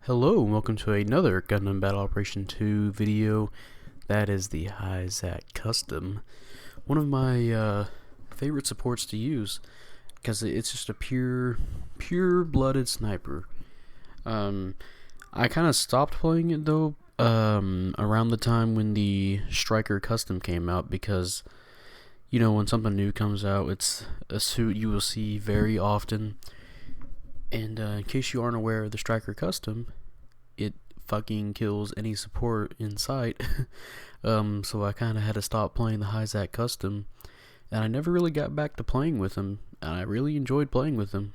Hello and welcome to another Gundam Battle Operation 2 video. That is the Untitled Custom. One of my favorite supports to use because it's just a pure-blooded sniper. I kind of stopped playing it though around the time when the Striker Custom came out because, you know, when something new comes out, it's a suit you will see very often. And in case you aren't aware of the Striker Custom, it fucking kills any support in sight. So I kind of had to stop playing the Hyzak Custom, and I never really got back to playing with him, and I really enjoyed playing with him.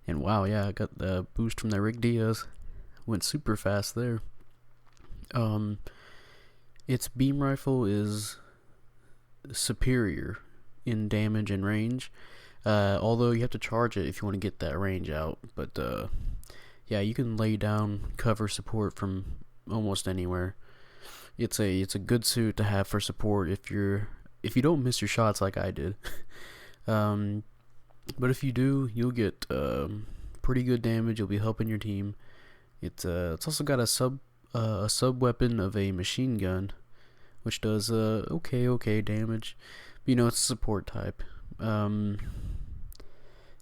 And wow, yeah, I got the boost from that Rick Diaz. Went super fast there. Its beam rifle is superior in damage and range. Although you have to charge it if you want to get that range out. But yeah, you can lay down cover support from almost anywhere. It's a good suit to have for support if you don't miss your shots like I did. But if you do, you'll get pretty good damage. You'll be helping your team. It's also got a sub weapon of a machine gun, which does okay damage. But, you know, it's a support type.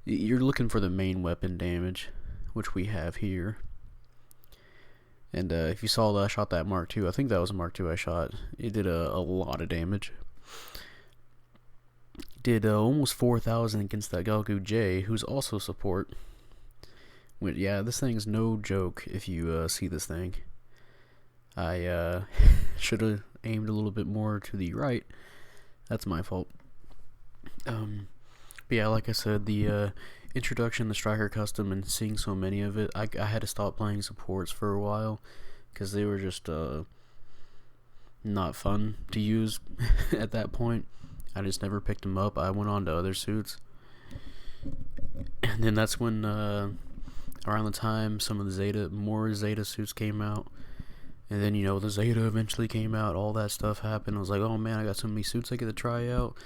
You're looking for the main weapon damage, which we have here. And if you saw that I shot that Mark II, I think that was a Mark II I shot. It did a lot of damage. Did almost 4,000 against that Galgu J, who's also support. Yeah, this thing's no joke if you see this thing. I should have aimed a little bit more to the right. That's my fault. But yeah, like I said, the introduction to Striker Custom and seeing so many of it, I had to stop playing supports for a while because they were just not fun to use at that point. I just never picked them up. I went on to other suits, and then that's when around the time some of the more Zeta suits came out, and then, you know, the Zeta eventually came out. All that stuff happened. I was like, oh man, I got so many suits I get to try out.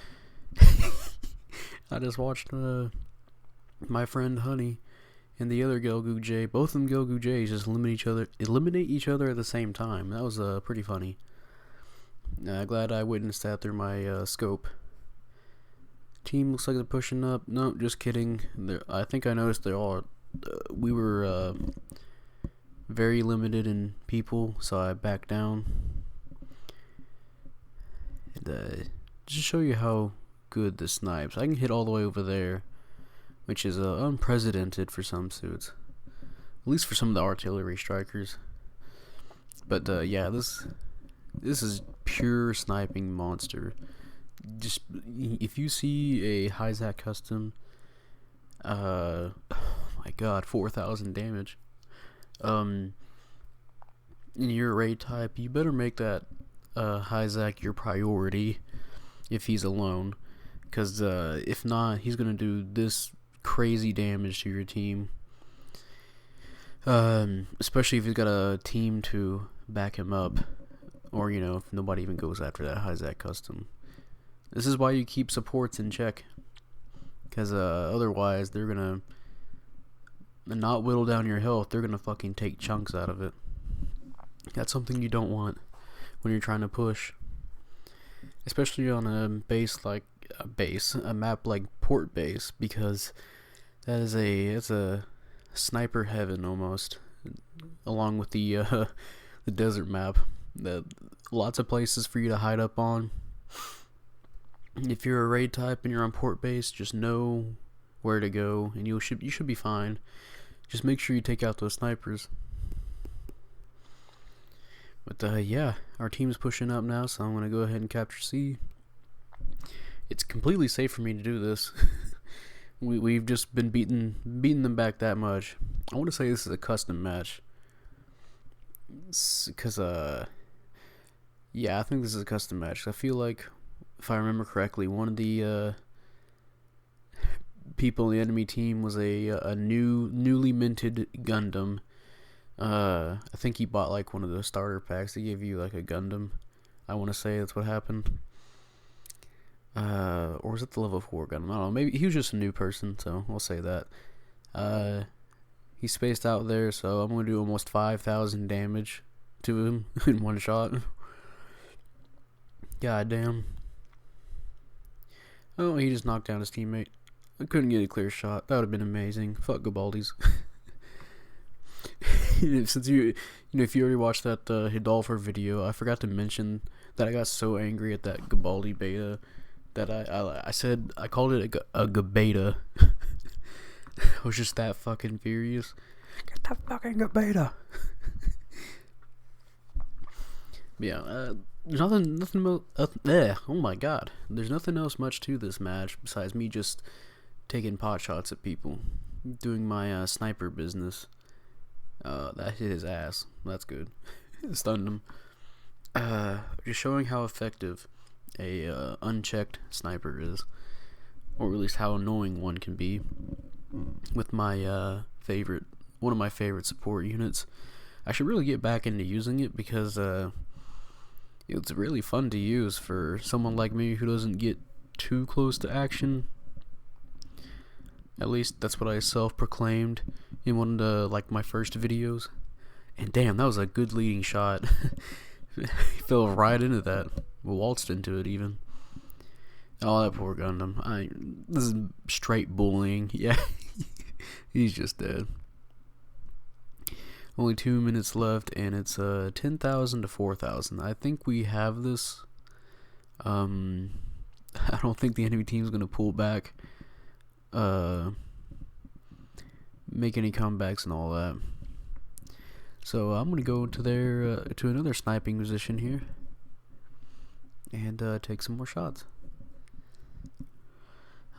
I just watched my friend Honey and the other Gelgu J, both of them Gelgu J's, just eliminate each other at the same time. That was pretty funny. Glad I witnessed that through my scope. Team looks like they're pushing up. No, just kidding. I think I noticed they're all. We were very limited in people, so I backed down. And just to show you how good the snipes. I can hit all the way over there, which is unprecedented for some suits, at least for some of the artillery strikers. But yeah, this is pure sniping monster. Just if you see a Hyzak Custom, oh my god, 4,000 damage. In your raid type, you better make that Hyzak your priority if he's alone. Because if not, he's going to do this crazy damage to your team. Especially if he's got a team to back him up. Or, you know, if nobody even goes after that Hyzak Custom. This is why you keep supports in check. Because otherwise, they're going to not whittle down your health. They're going to fucking take chunks out of it. That's something you don't want when you're trying to push. Especially on a base like a map like Port Base, because it's a sniper heaven almost, along with the desert map. Lots of places for you to hide up on. If you're a raid type and you're on Port Base, just know where to go, and you should be fine. Just make sure you take out those snipers. But yeah, our team's pushing up now, so I'm gonna go ahead and capture C. It's completely safe for me to do this. We've just been beating them back that much. I want to say this is a custom match, because yeah, I think this is a custom match. I feel like, if I remember correctly, one of the people in the enemy team was a newly minted Gundam. I think he bought like one of the starter packs. They give you like a Gundam. I want to say that's what happened. Or was it the level 4 Gundam? I don't know. Maybe he was just a new person, so we'll say that. He's spaced out there, so I'm gonna do almost 5,000 damage to him in one shot. God damn. Oh, he just knocked down his teammate. I couldn't get a clear shot. That would have been amazing. Fuck Gabaldis. Since if you already watched that Hidalfer video, I forgot to mention that I got so angry at that Gabaldi beta that I said I called it a Gabeta. I was just that fucking furious. Get that fucking Gabeta. Yeah, there's nothing oh my god. There's nothing else much to this match besides me just taking pot shots at people, doing my sniper business. That hit his ass. That's good. Stunned him. Just showing how effective a unchecked sniper is, or at least how annoying one can be. With my one of my favorite support units. I should really get back into using it because it's really fun to use for someone like me who doesn't get too close to action. At least that's what I self-proclaimed in one of my first videos. And damn, that was a good leading shot. He fell right into that. Waltzed into it even. Oh, that poor Gundam. This is straight bullying. Yeah. He's just dead. Only 2 minutes left, and it's 10,000 to 4,000. I think we have this. I don't think the enemy team's gonna pull back, make any comebacks and all that. So I'm gonna go to to another sniping position here, and take some more shots.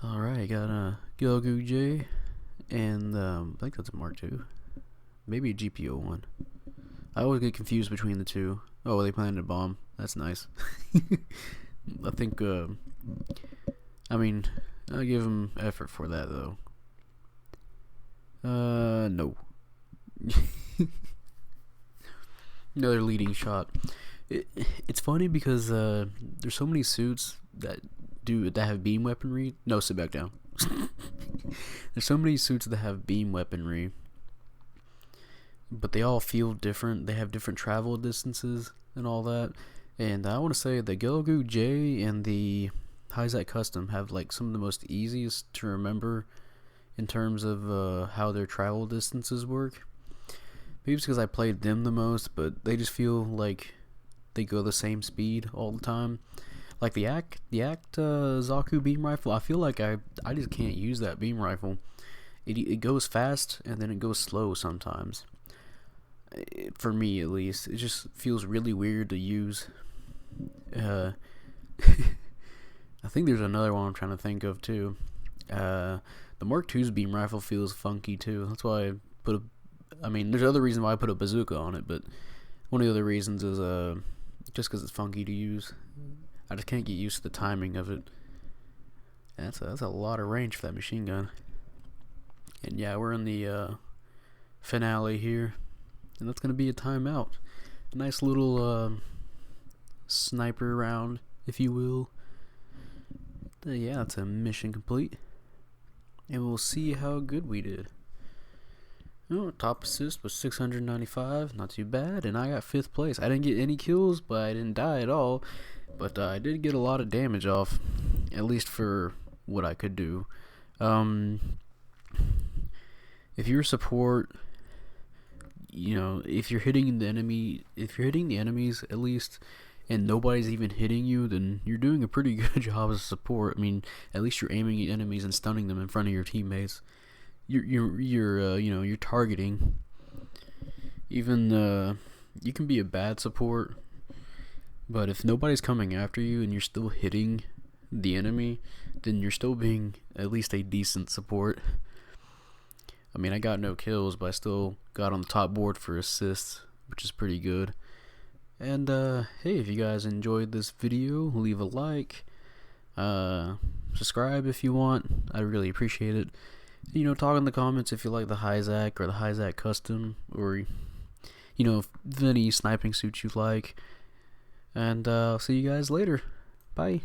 All right, got a Gilgoo J, and I think that's a Mark II. Maybe a GPO-1. I always get confused between the two. Oh, they planted a bomb. That's nice. I think, I'll give them effort for that, though. No. Another leading shot. It's funny because, there's so many suits that have beam weaponry. No, sit back down. There's so many suits that have beam weaponry, but they all feel different. They have different travel distances and all that. And I want to say the Gilgoo J and the Hyzak Custom have some of the most easiest to remember in terms of how their travel distances work. Maybe it's because I played them the most, but they just feel like they go the same speed all the time. Like the Act Zaku beam rifle, I feel like I just can't use that beam rifle. It goes fast and then it goes slow sometimes. For me, at least, it just feels really weird to use. I think there's another one I'm trying to think of too. The Mark II's beam rifle feels funky too. That's why I put there's other reasons why I put a bazooka on it, but one of the other reasons is just because it's funky to use. I just can't get used to the timing of it. And that's a lot of range for that machine gun. And yeah, we're in the finale here, and that's gonna be a timeout. A nice little sniper round, if you will. Yeah, it's a mission complete, and we'll see how good we did. Oh, top assist was 695, not too bad, and I got 5th place. I didn't get any kills, but I didn't die at all. But I did get a lot of damage off, at least for what I could do. If you're support, if you're hitting the enemies at least, and nobody's even hitting you, then you're doing a pretty good job as a support. At least you're aiming at enemies and stunning them in front of your teammates. You're targeting. Even you can be a bad support, but if nobody's coming after you and you're still hitting the enemy, then you're still being at least a decent support. I got no kills, but I still got on the top board for assists, which is pretty good. And hey, if you guys enjoyed this video, leave a like, subscribe if you want. I really appreciate it. Talk in the comments if you like the Hyzak or the Hyzak Custom, or if any sniping suits you like. And I'll see you guys later. Bye.